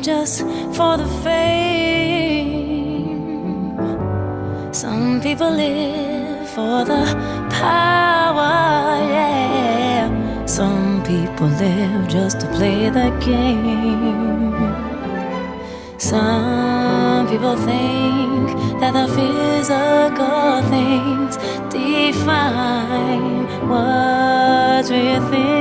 just for the fame. Some people live for the power, yeah. Some people live just to play the game. Some people think that the physical things define what's within.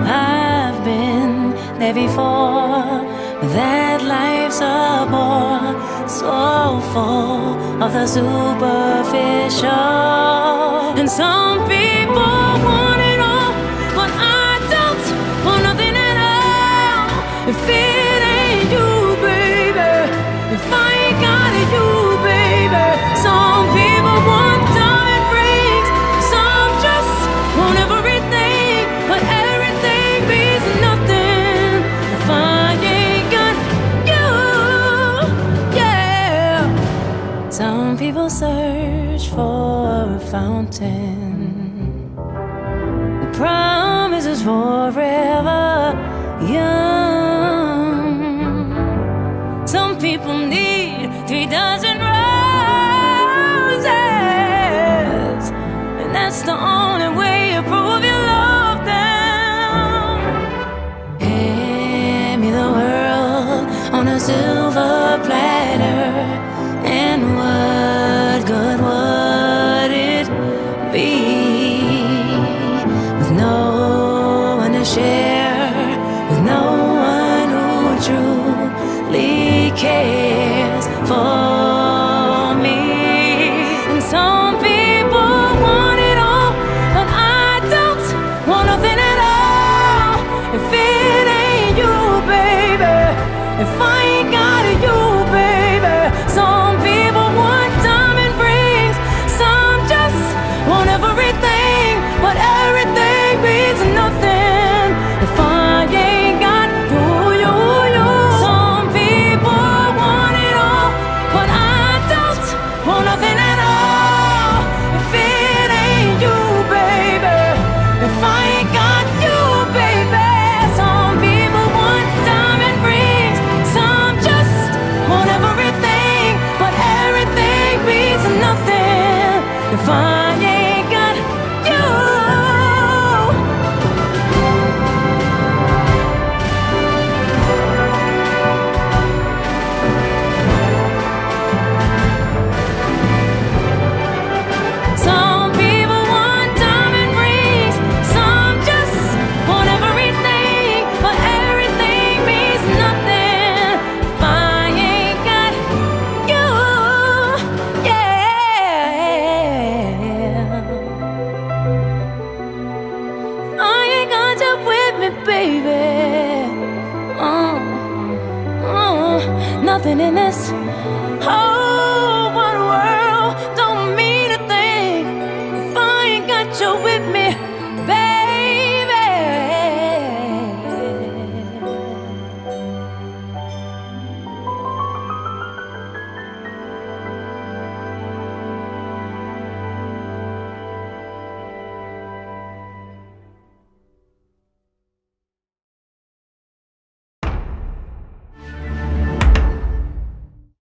I've been there before, but that life's a bore, so full of the superficial. And some people want it all, but I don't want nothing at all. If it ain't you, baby, if I ain't got it, you, baby. Some people want diamond rings, some just want everything, but everything means nothing if I ain't got you, yeah. Some people search for a fountain, the promise is forever young. Some people need 3 dozen roses, and that's the only